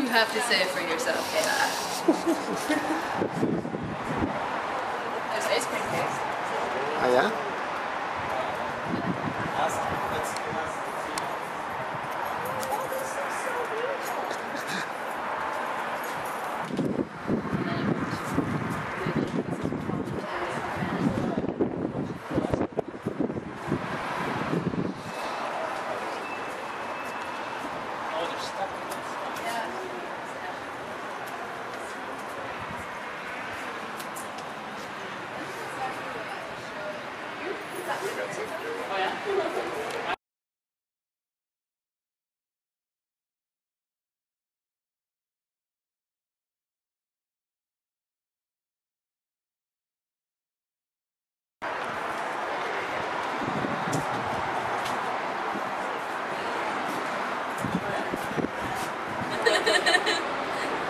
You have to say it for yourself. There's ice cream cakes. Oh yeah?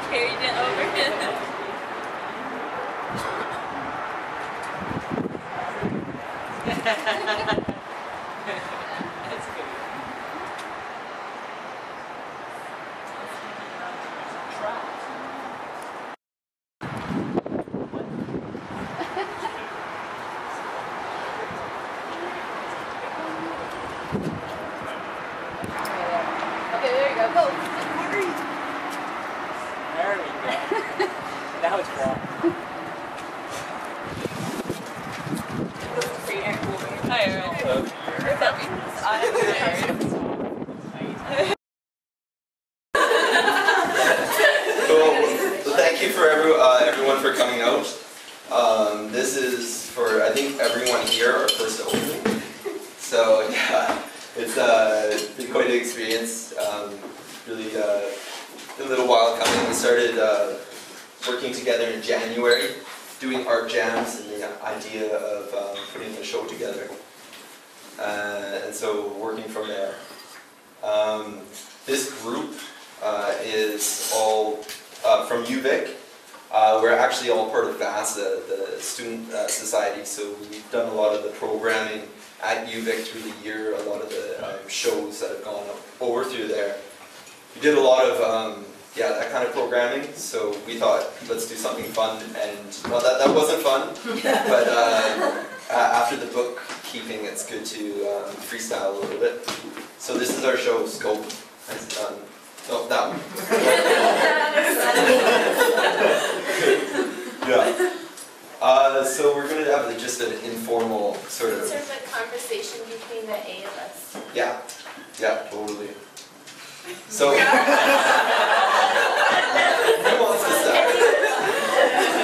Carried it over. That's good. Okay, there you go. Go. There we go. Now it's wrong. Free air cooler. Hi, Cool. Well, thank you for everyone for coming out. This is for, I think, everyone here, our first opening. So yeah, it's been quite an experience. Really a little while coming. We started working together in January, doing art jams, and the idea of putting the show together. And so working from there. This group is all from ExhibitVic. We're actually all part of VASA, the student society, so we've done a lot of the programming at ExhibitVic through the year, a lot of the shows that have gone over through there. We did a lot of that kind of programming, so we thought, let's do something fun, and well, that wasn't fun, but after the bookkeeping, it's good to freestyle a little bit. So this is our show, Scope. Oh, that one. Yeah. So we're going to have just an informal sort of... Sort of a conversation between the 8 of us. Yeah. Yeah, totally. So... Who wants to start?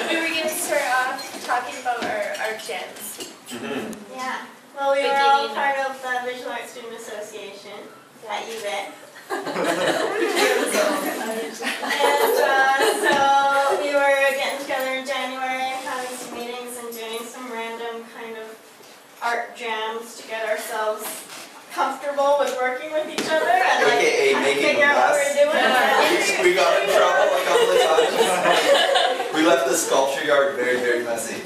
We were going to start off talking about our art jams. Mm-hmm. Yeah. Well, we were all part of the Visual Arts Student Association at UVic. And so we were getting together in January, having some meetings and doing some random kind of art jams to get ourselves comfortable with working with each other and like figure out what we're doing. We got in trouble a couple of times. We left the sculpture yard very, very messy.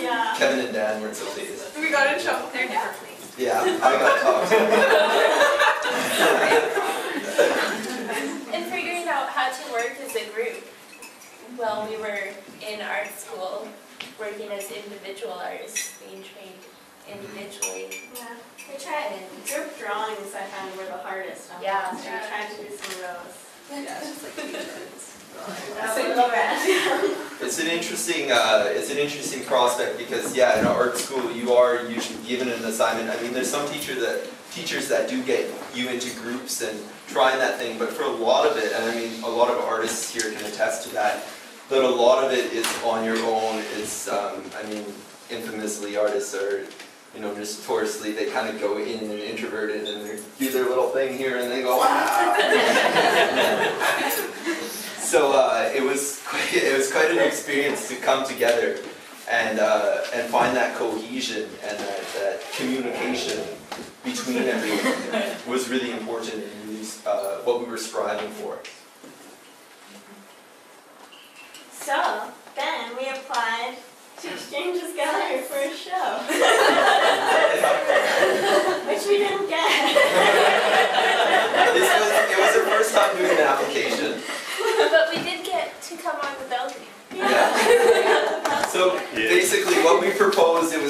Yeah. Kevin and Dan weren't so pleased. We got in trouble. They're never pleased. Yeah, I got talked. And figuring out how to work as a group. Well, we were in art school working as individual artists, being trained individually. Yeah. We tried, group drawings I found were the hardest. Yeah. So we tried to do some rows. Yeah, it's just like It's an interesting prospect because in our art school you are usually given an assignment. I mean, there's some teachers that do get you into groups and trying that thing, but for a lot of it, and I mean a lot of artists here can attest to that a lot of it is on your own. It's I mean, infamously artists are, you know, notoriously they kind of go in and introverted and they do their little thing here and they go wow. So it was quite an experience to come together and find that cohesion and that communication between everyone was really important and really what we were striving for. So then we applied to Exchanges Gallery for a show, which we didn't get. It was our first time doing an application.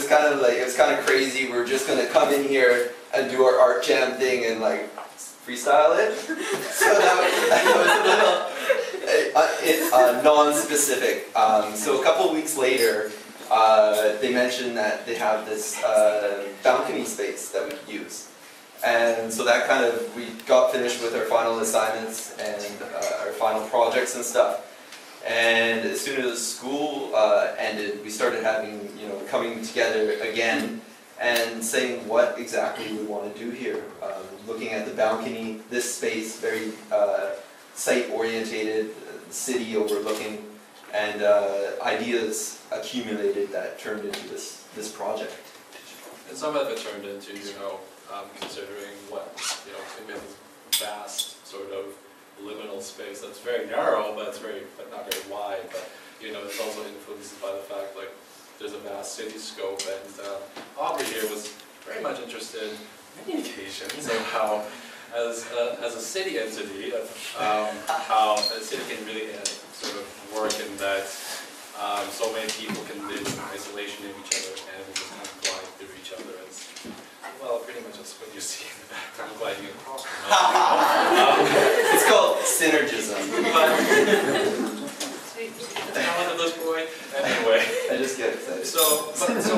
was kind of crazy. We were just gonna come in here and do our art jam thing and like freestyle it. So that was a little non-specific. So a couple of weeks later, they mentioned that they have this balcony space that we could use. And so that kind of, we got finished with our final assignments and our final projects and stuff. And as soon as school ended, we started having, coming together again and saying what exactly we want to do here. Looking at the balcony, this space, very site-orientated, city overlooking, and ideas accumulated that turned into this project. And some of it turned into, considering what, in this vast sort of liminal space that's very narrow, but not very wide. But it's also influenced by the fact like there's a vast city scope, and Aubrey here was very much interested in many occasions of how, as a city entity, how a city can really sort of work in that so many people can live in isolation of each other and just kind of glide through each other. Well, pretty much that's what you see in the background, gliding across. It's called synergism. Not one of those boy. Anyway. I just get excited. So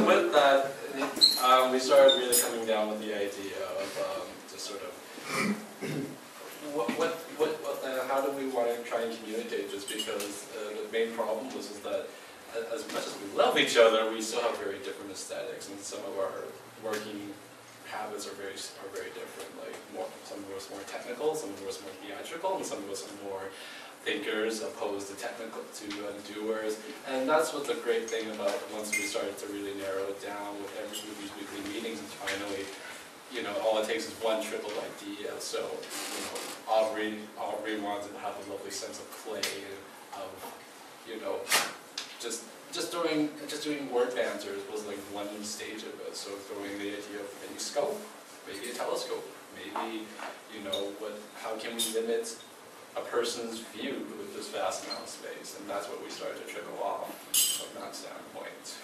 with that, we started really coming down with the idea of just sort of how do we want to try and communicate this, because the main problem is that as much as we love each other, we still have very different aesthetics, and some of our working habits are very different. Like some of us more technical, some of us more theatrical, and some of us are more thinkers opposed to doers. And that's what's a great thing about once we started to really narrow it down with these weekly meetings, and finally, all it takes is one triple idea. So, Aubrey wanted to have a lovely sense of play and of, just doing word banters was like one stage of it. So throwing the idea of maybe scope, maybe a telescope, maybe, how can we limit a person's view with this vast amount of space? And that's what we started to trickle off from that standpoint.